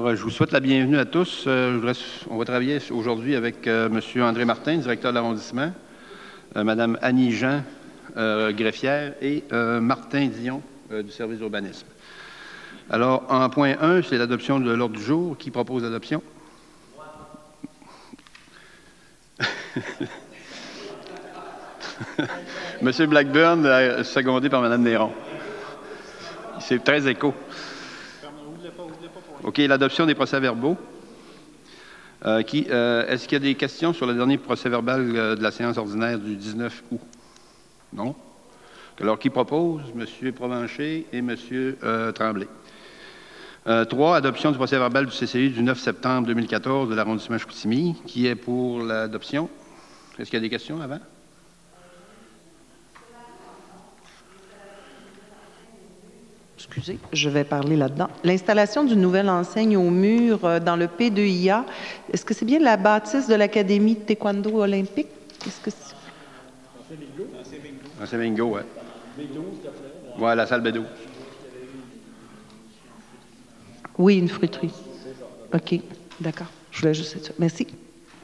Alors, je vous souhaite la bienvenue à tous. On va travailler aujourd'hui avec M. André Martin, directeur de l'arrondissement, Mme Annie Jean, greffière, et Martin Dion, du service d'urbanisme. Alors, en point 1, c'est l'adoption de l'ordre du jour. Qui propose l'adoption? M. Blackburn, secondé par Mme Néron. C'est très écho. OK, l'adoption des procès-verbaux. Est-ce qu'il y a des questions sur le dernier procès-verbal de la séance ordinaire du 19 août? Non? Alors, qui propose? M. Provencher et M. Tremblay. 3, adoption du procès-verbal du CCI du 9 septembre 2014 de l'arrondissement Chicoutimi. Qui est pour l'adoption? Est-ce qu'il y a des questions avant? Excusez, je vais parler là-dedans. L'installation d'une nouvelle enseigne au mur dans le P2IA, est-ce que c'est bien la bâtisse de l'Académie de taekwondo olympique? Est-ce que c'est... C'est bingo, oui. Oui, la salle B12. Oui, une fruiterie. OK, d'accord. Je voulais juste être sûr. Merci.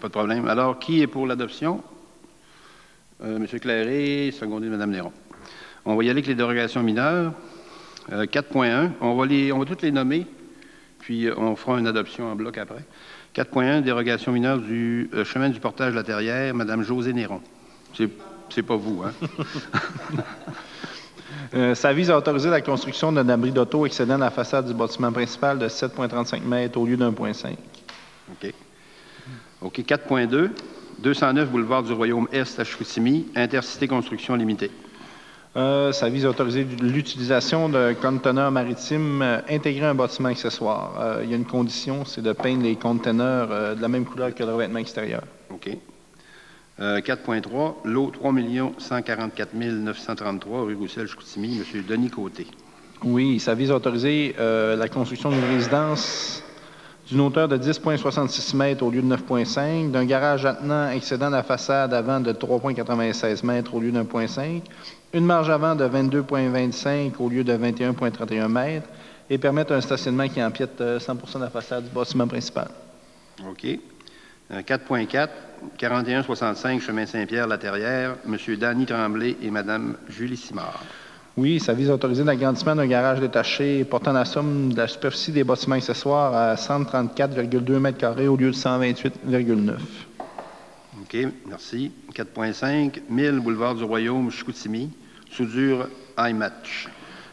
Pas de problème. Alors, qui est pour l'adoption? M. Clairé, secondé de Mme Néron. On va y aller avec les dérogations mineures. 4.1, on va toutes les nommer, puis on fera une adoption en bloc après. 4.1, dérogation mineure du chemin du portage de la Terrière, Mme Josée Néron. C'est pas vous, hein? Ça vise à autoriser la construction d'un abri d'auto excédant la façade du bâtiment principal de 7,35 mètres au lieu d'1,5. OK. 4.2, 209 boulevard du Royaume-Est à Chicoutimi, Intercité Construction Limitée. Ça vise à autoriser l'utilisation d'un conteneur maritime intégré à un bâtiment accessoire. Il y a une condition, c'est de peindre les conteneurs de la même couleur que le revêtement extérieur. OK. 4.3, lot 3 144 933, rue Roussel-Chicoutimi, M. Denis Côté. Oui, ça vise à autoriser la construction d'une résidence d'une hauteur de 10,66 mètres au lieu de 9,5, d'un garage attenant excédant la façade avant de 3,96 mètres au lieu de 1,5, une marge avant de 22,25 au lieu de 21,31 mètres et permettre un stationnement qui empiète 100% de la façade du bâtiment principal. OK. 4.4, 4165 chemin Saint-Pierre, La Terrière, M. Danny Tremblay et Mme Julie Simard. Oui, ça vise à autoriser l'agrandissement d'un garage détaché portant la somme de la superficie des bâtiments accessoires à 134,2 mètres carrés au lieu de 128,9. OK, merci. 4.5, 1000 boulevard du Royaume, Chicoutimi, soudure iMatch.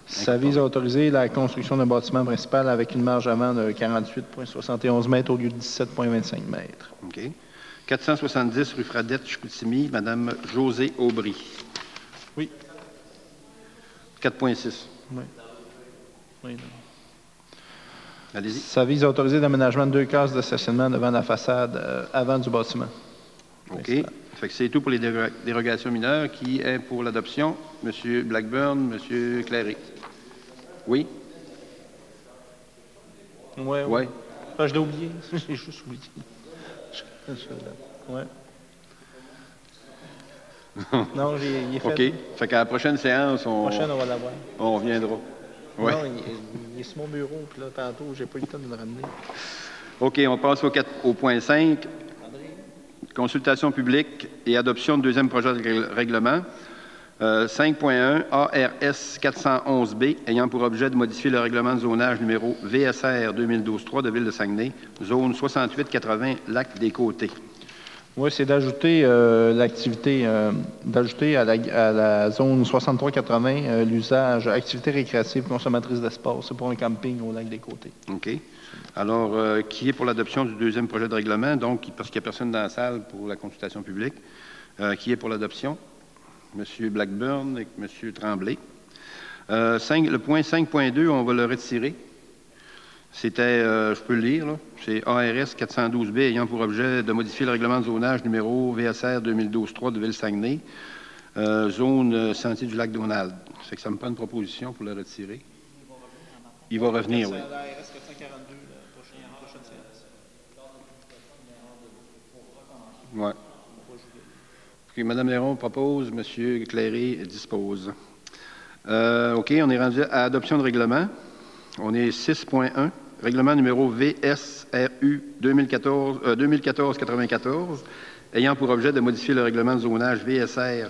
Ça vise à autoriser la construction d'un bâtiment principal avec une marge avant de 48,71 mètres au lieu de 17,25 mètres. OK. 470 rue Fradette, Chicoutimi, Mme Josée Aubry. Oui. 4.6. Oui. Allez-y. Ça vise à autoriser l'aménagement de 2 cases de stationnement devant la façade avant du bâtiment. OK. Fait que c'est tout pour les dérogations mineures. Qui est pour l'adoption? M. Blackburn, M. Clairé. Oui? Oui. Oui. Ah, je l'ai oublié. J'ai juste oublié. Oui. Non, il est fait. OK. Fait qu'à la prochaine séance, on La prochaine, on va l'avoir. On reviendra. Ouais. Non, il est sur mon bureau, puis là, tantôt, j'ai pas eu le temps de le ramener. OK, on passe au point 5. Consultation publique et adoption de deuxième projet de règlement. 5.1 ARS 411B ayant pour objet de modifier le règlement de zonage numéro VSR 2012-3 de Ville de Saguenay, zone 68-80, Lac des Côtés. Oui, c'est d'ajouter l'activité, d'ajouter à la zone 63-80 l'usage activité récréative consommatrice d'espace. C'est pour un camping au Lac des Côtés. OK. Alors, qui est pour l'adoption du deuxième projet de règlement? Donc, parce qu'il n'y a personne dans la salle pour la consultation publique. Qui est pour l'adoption? M. Blackburn et M. Tremblay. Le point 5.2, on va le retirer. C'était, je peux le lire, là, c'est ARS 412B ayant pour objet de modifier le règlement de zonage numéro VSR 2012-3 de Ville-Saguenay, zone sentier du lac Donald. Ça fait que ça me prend une proposition pour le retirer. Il va revenir, oui. L'ARS 442, la prochaine séance. Oui. Okay, Mme Néron propose, M. Clairé dispose. OK, on est rendu à adoption de règlement. On est 6.1. règlement numéro VSRU 2014-94, ayant pour objet de modifier le règlement de zonage VSR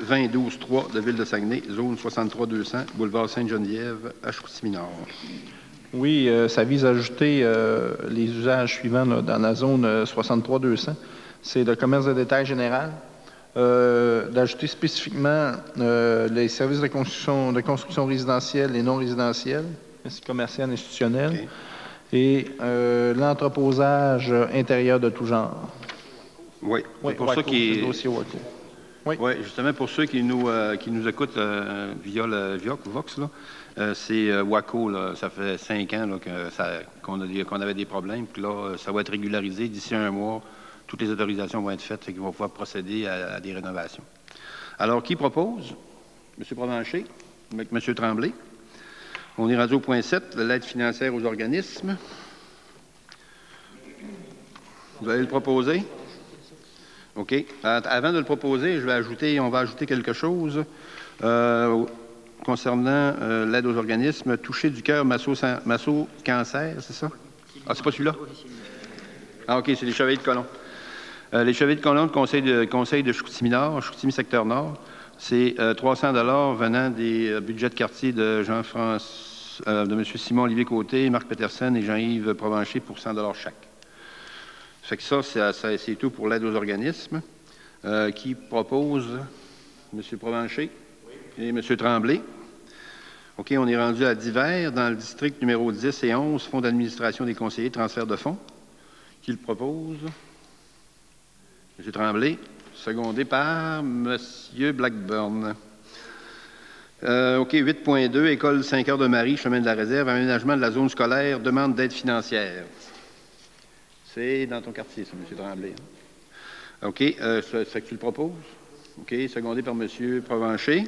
2012-3 de Ville de Saguenay, zone 63-200, boulevard Sainte-Geneviève, à Chicoutimi-Nord. Oui, ça vise à ajouter les usages suivants là, dans la zone 63-200. C'est le commerce de détail général. D'ajouter spécifiquement les services de construction résidentielle et non résidentielle, commercial institutionnel, okay. Et l'entreposage intérieur de tout genre. Oui, oui pour ça qui est... Oui. Oui, justement, pour ceux qui nous écoutent via le Vox, c'est WACO, là, ça fait 5 ans qu'on avait des problèmes, puis là, ça va être régularisé d'ici un mois. Toutes les autorisations vont être faites et qu'ils vont pouvoir procéder à des rénovations. Alors, qui propose? M. Provencher, avec M. Tremblay. On est rendu au point 7, l'aide financière aux organismes. Vous allez le proposer? OK. Avant de le proposer, on va ajouter quelque chose concernant l'aide aux organismes. Toucher du cœur Masso Cancer, c'est ça? Ah, c'est pas celui-là? Ah, OK, c'est les Chevaliers de Colomb. Les Chevaliers de Colomb, le conseil de Chicoutimi-Nord, Chicoutimi secteur Nord, c'est 300 $ venant des budgets de quartier de de M. Simon-Olivier Côté, Marc Petersen et Jean-Yves Provencher pour 100 $ chaque. Fait que ça c'est tout pour l'aide aux organismes. Qui propose? M. Provencher et M. Tremblay. OK, on est rendu à divers dans le district numéro 10 et 11, Fonds d'administration des conseillers, transfert de fonds. Qui le propose? M. Tremblay, secondé par M. Blackburn. OK, 8.2, École 5 heures de Marie, chemin de la réserve, aménagement de la zone scolaire, demande d'aide financière. C'est dans ton quartier, ça, M. Tremblay. OK, c'est que tu le proposes? OK, secondé par M. Provencher.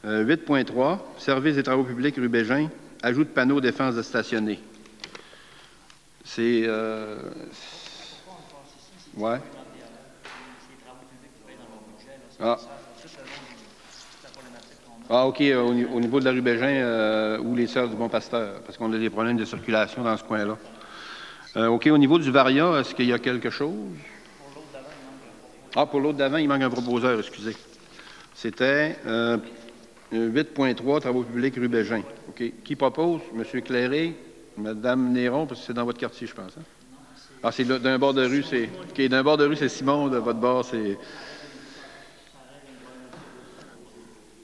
8.3, service des travaux publics rue Bégin, ajout de panneaux défense de stationner. C'est... ouais. Ah, OK, au niveau de la rue Bégin ou les Sœurs du Bon-Pasteur, parce qu'on a des problèmes de circulation dans ce coin-là. OK, au niveau du Varia, est-ce qu'il y a quelque chose? Pour l'autre d'avant, il manque un proposeur, excusez. C'était 8.3, travaux publics rue Bégin. OK. Qui propose? M. Cléré, Mme Néron, parce que c'est dans votre quartier, je pense. Hein? Ah, c'est d'un bord de rue, c'est... OK, d'un bord de rue, c'est Simon, de votre bord, c'est...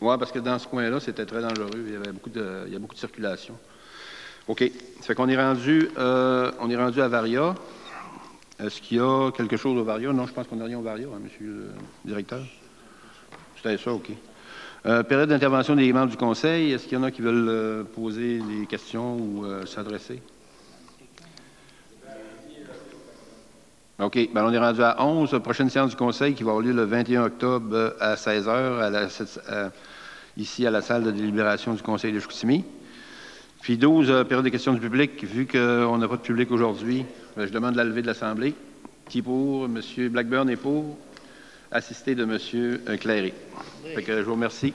Oui, parce que dans ce coin-là, c'était très dangereux. Il y a beaucoup de circulation. OK. Ça fait qu'on est rendu à Varia. Est-ce qu'il y a quelque chose au Varia? Non, je pense qu'on n'a rien au Varia, hein, monsieur le directeur. C'était ça, OK. Période d'intervention des membres du Conseil. Est-ce qu'il y en a qui veulent poser des questions ou s'adresser? OK. Bien, on est rendu à 11. Prochaine séance du Conseil qui va avoir lieu le 21 octobre à 16 h ici à la salle de délibération du Conseil de Chicoutimi. Puis 12, période des questions du public. Vu qu'on n'a pas de public aujourd'hui, je demande la levée de l'Assemblée. Qui est pour? M. Blackburn est pour. Assisté de M. Cléré. Fait que je vous remercie.